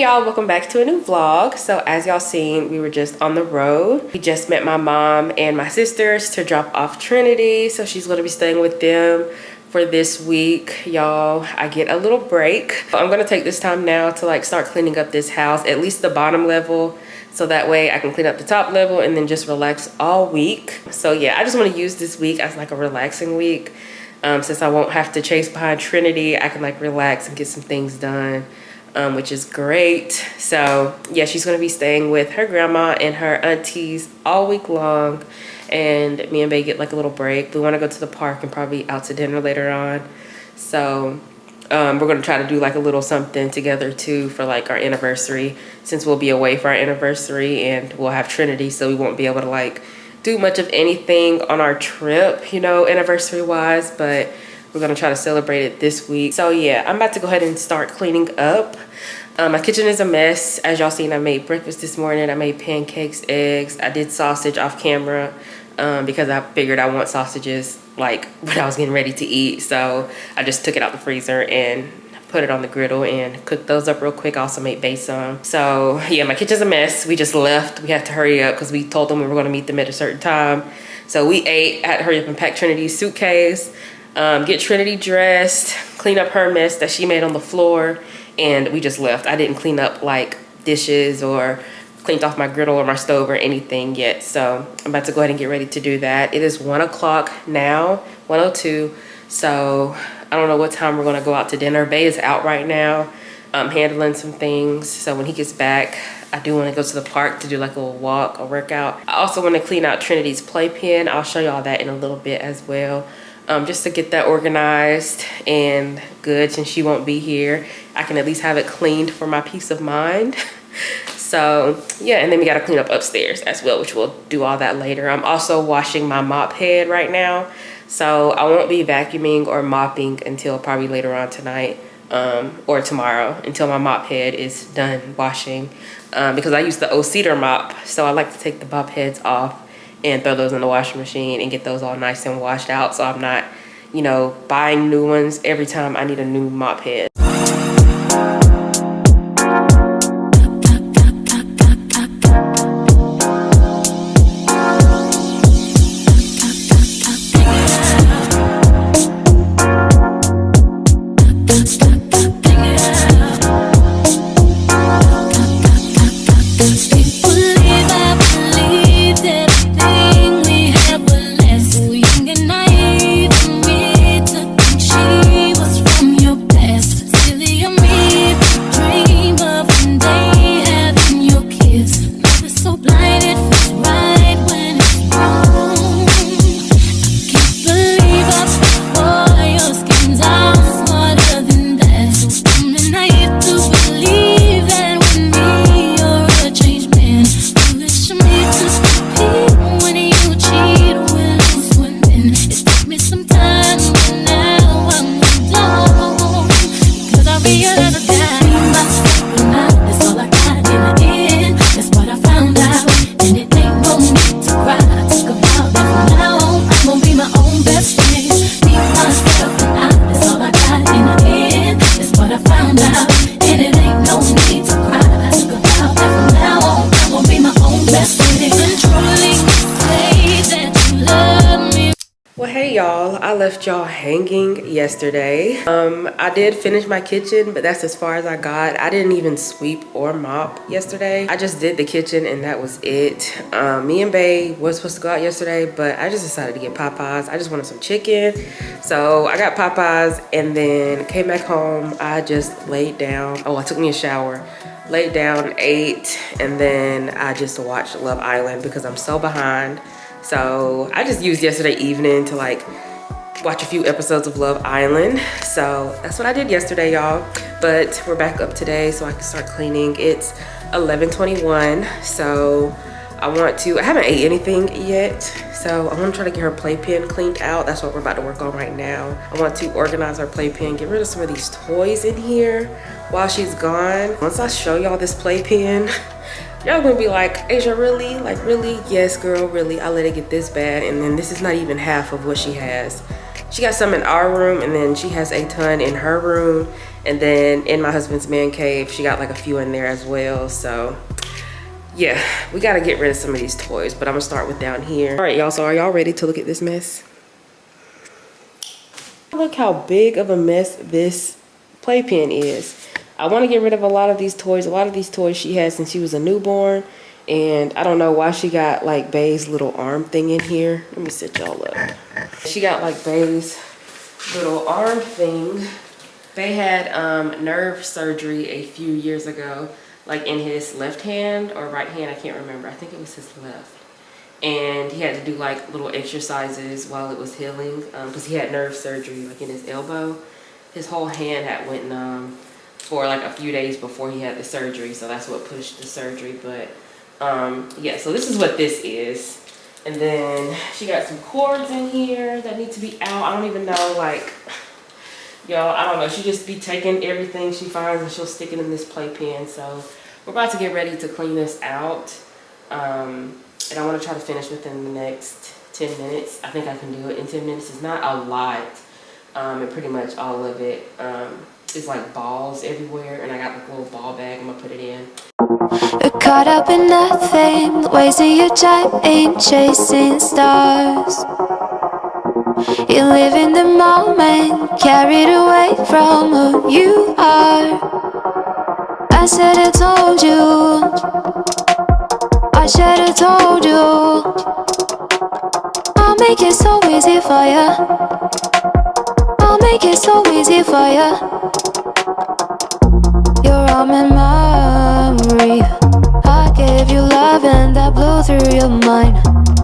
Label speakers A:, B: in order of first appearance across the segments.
A: y'all, welcome back to a new vlog. So as y'all seen, we were just on the road. We just met my mom and my sisters to drop off Trinity, so she's gonna be staying with them for this week. Y'all, I get a little break. I'm gonna take this time now to like start cleaning up this house, at least the bottom level, so that way I can clean up the top level and then just relax all week. So yeah, I just want to use this week as like a relaxing week. Since I won't have to chase behind Trinity, I can like relax and get some things done, which is great. So yeah, she's gonna be staying with her grandma and her aunties all week long, and me and Bae get like a little break. We want to go to the park and probably out to dinner later on. So we're gonna try to do like a little something together too for like our anniversary, since we'll be away for our anniversary and we'll have Trinity, so we won't be able to like do much of anything on our trip, you know, anniversary wise, but we're gonna try to celebrate it this week. So yeah, I'm about to go ahead and start cleaning up. My kitchen is a mess. As y'all seen, I made breakfast this morning. I made pancakes, eggs. I did sausage off camera because I figured I want sausages like when I was getting ready to eat. So I just took it out the freezer and put it on the griddle and cooked those up real quick. I also made Bae some. So yeah, my kitchen's a mess. We just left. We had to hurry up because we told them we were gonna meet them at a certain time. So we ate. I had to hurry up and pack Trinity's suitcase, get Trinity dressed, clean up her mess that she made on the floor, and we just left. I didn't clean up like dishes or cleaned off my griddle or my stove or anything yet. So I'm about to go ahead and get ready to do that. It is 1 o'clock now, 1:02. So I don't know what time we're gonna go out to dinner. Bae is out right now, handling some things. So when he gets back, I do wanna go to the park to do like a little walk, a workout. I also wanna clean out Trinity's playpen. I'll show y'all that in a little bit as well. Just to get that organized and good, since she won't be here. I can at least have it cleaned for my peace of mind. So yeah, and then we gotta clean up upstairs as well, which we'll do all that later. I'm also washing my mop head right now. So I won't be vacuuming or mopping until probably later on tonight or tomorrow, until my mop head is done washing, because I use the O-Cedar mop. So I like to take the mop heads off and throw those in the washing machine and get those all nice and washed out, so I'm not, you know, buying new ones every time I need a new mop head. Y'all, I left y'all hanging yesterday. I did finish my kitchen, but that's as far as I got. I didn't even sweep or mop yesterday. I just did the kitchen and that was it. Me and Bae was supposed to go out yesterday, but I just decided to get Popeyes. I just wanted some chicken, so I got Popeyes and then came back home. I just laid down. Oh, I took me a shower, laid down, ate, and then I just watched Love Island because I'm so behind. So I just used yesterday evening to like watch a few episodes of Love Island. So that's what I did yesterday, y'all. But we're back up today so I can start cleaning. It's 11:21, so I haven't ate anything yet. So I want to try to get her playpen cleaned out. That's what we're about to work on right now. I want to organize her playpen, get rid of some of these toys in here while she's gone. Once I show y'all this playpen, y'all gonna be like, Asia, really? Like, really? Yes, girl, really. I let it get this bad, and then this is not even half of what she has. She got some in our room, and then she has a ton in her room, And then in my husband's man cave, she got like a few in there as well. So yeah, we gotta get rid of some of these toys, but I'm gonna start with down here. All right, y'all, so are y'all ready to look at this mess? Look how big of a mess this playpen is. I wanna get rid of a lot of these toys. A lot of these toys she had since she was a newborn. And I don't know why she got like Bay's little arm thing in here. Let me set y'all up. She got like Bay's little arm thing. Bay had nerve surgery a few years ago, like in his left hand or right hand, I can't remember. I think it was his left. And he had to do like little exercises while it was healing because he had nerve surgery like in his elbow. His whole hand had went numb for like a few days before he had the surgery, so that's what pushed the surgery. But yeah, so this is what this is. And then she got some cords in here that need to be out. I don't even know, like, y'all, I don't know. She just be taking everything she finds and she'll stick it in this playpen. So we're about to get ready to clean this out. And I want to try to finish within the next 10 minutes. I think I can do it in 10 minutes. It's not a lot. And pretty much all of it is like balls everywhere. And I got like a little ball bag I'm going to put it in.
B: You're caught up in nothing, wasting your time ain't chasing stars. You live in the moment, carried away from who you are. I said I told you, I should have told you. I'll make it so easy for you, I'll make it so easy for you. You're all my memory. I gave you love and that blew through your mind.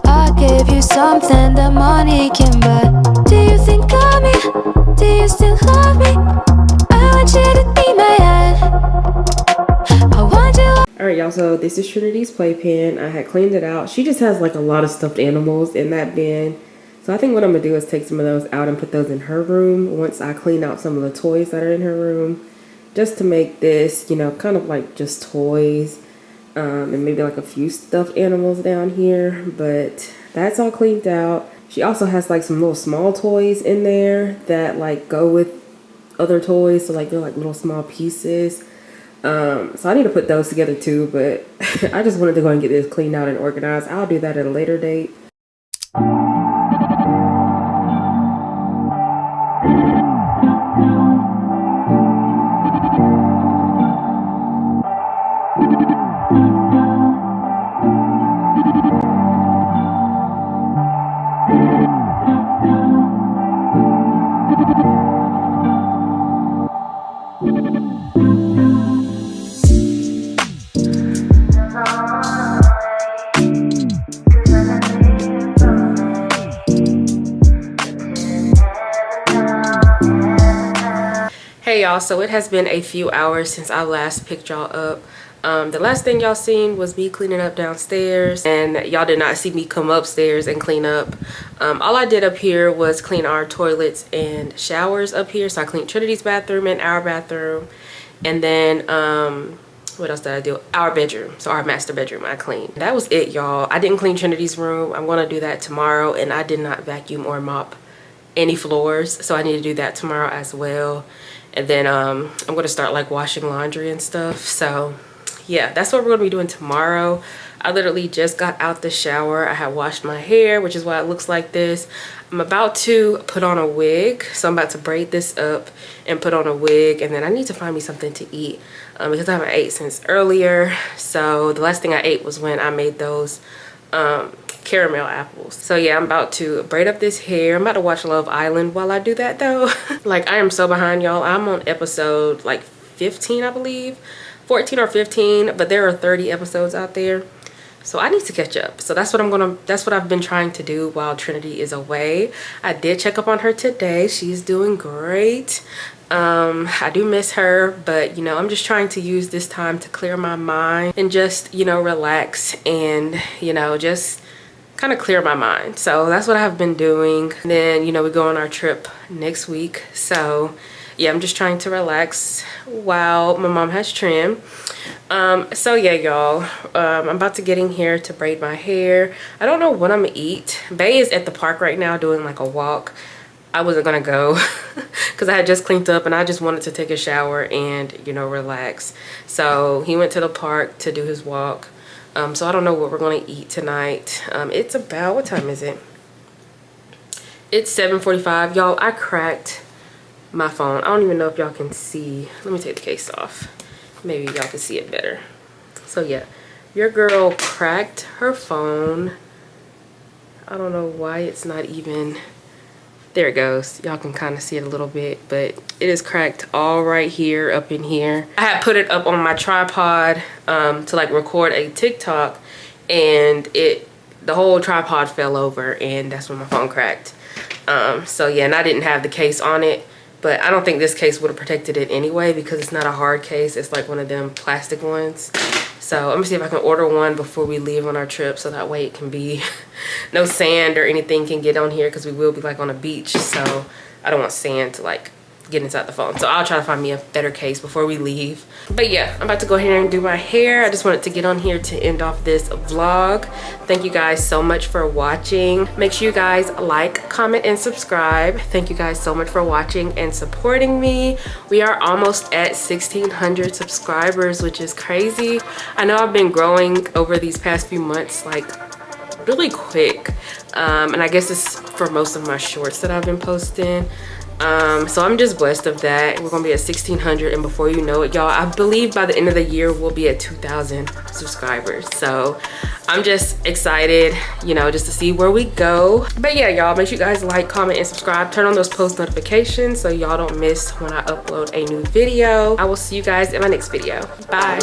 B: I gave you something that money can buy. Do you think of me? Do you still love me? I want you to be my hand. I want you.
A: Alright, y'all, so this is Trinity's playpen. I had cleaned it out. She just has like a lot of stuffed animals in that bin. So I think what I'm gonna do is take some of those out and put those in her room once I clean out some of the toys that are in her room. Just to make this, you know, kind of like just toys. And maybe like a few stuffed animals down here. But that's all cleaned out. She also has like some little small toys in there that like go with other toys. So like they're like little small pieces. So I need to put those together too. But I just wanted to go and get this cleaned out and organized. I'll do that at a later date. Hey y'all, so it has been a few hours since I last picked y'all up. The last thing y'all seen was me cleaning up downstairs, and y'all did not see me come upstairs and clean up. All I did up here was clean our toilets and showers up here. So I cleaned Trinity's bathroom and our bathroom, and then what else did I do? Our bedroom, so our master bedroom I cleaned. That was it, y'all. I didn't clean Trinity's room. I'm gonna do that tomorrow, and I did not vacuum or mop any floors, so I need to do that tomorrow as well. And then I'm gonna start like washing laundry and stuff. So yeah, that's what we're gonna be doing tomorrow. I literally just got out the shower. I had washed my hair, which is why it looks like this. I'm about to put on a wig, so I'm about to braid this up and put on a wig, and then I need to find me something to eat because I haven't ate since earlier. So the last thing I ate was when I made those caramel apples. So yeah, I'm about to braid up this hair. I'm about to watch Love Island while I do that though. Like I am so behind, y'all. I'm on episode like 15, I believe, 14 or 15, but there are 30 episodes out there, so I need to catch up. So that's what I've been trying to do while Trinity is away. I did check up on her today. She's doing great. I do miss her, but you know, I'm just trying to use this time to clear my mind and just, you know, relax and, you know, just kind of clear my mind. So that's what I've been doing. And then, you know, we go on our trip next week. So yeah, I'm just trying to relax while my mom has trim. So yeah, y'all, I'm about to get in here to braid my hair. I don't know what I'm gonna eat. Bay is at the park right now doing like a walk. I wasn't gonna go because I had just cleaned up and I just wanted to take a shower and, you know, relax. So he went to the park to do his walk. So I don't know what we're gonna eat tonight. It's about, what time is it? It's 7:45. Y'all, I cracked my phone. I don't even know if y'all can see. Let me take the case off. Maybe y'all can see it better. So yeah, your girl cracked her phone. I don't know why it's not even, there it goes. Y'all can kind of see it a little bit, but it is cracked all right here, up in here. I had put it up on my tripod to like record a TikTok, and the whole tripod fell over, and that's when my phone cracked. So yeah, and I didn't have the case on it, but I don't think this case would have protected it anyway because it's not a hard case. It's like one of them plastic ones. So I'm gonna see if I can order one before we leave on our trip, so that way it can be no sand or anything can get on here, because we will be like on a beach, so I don't want sand to like get inside the phone. So I'll try to find me a better case before we leave. But yeah, I'm about to go ahead and do my hair. I just wanted to get on here to end off this vlog. Thank you guys so much for watching. Make sure you guys like, comment, and subscribe. Thank you guys so much for watching and supporting me. We are almost at 1,600 subscribers, which is crazy. I know I've been growing over these past few months like really quick, and I guess it's for most of my shorts that I've been posting. So I'm just blessed of that. We're gonna be at 1,600, and before you know it, y'all, I believe by the end of the year we'll be at 2,000 subscribers. So I'm just excited, you know, just to see where we go. But yeah, y'all, make sure you guys like, comment, and subscribe. Turn on those post notifications so y'all don't miss when I upload a new video. I will see you guys in my next video. Bye.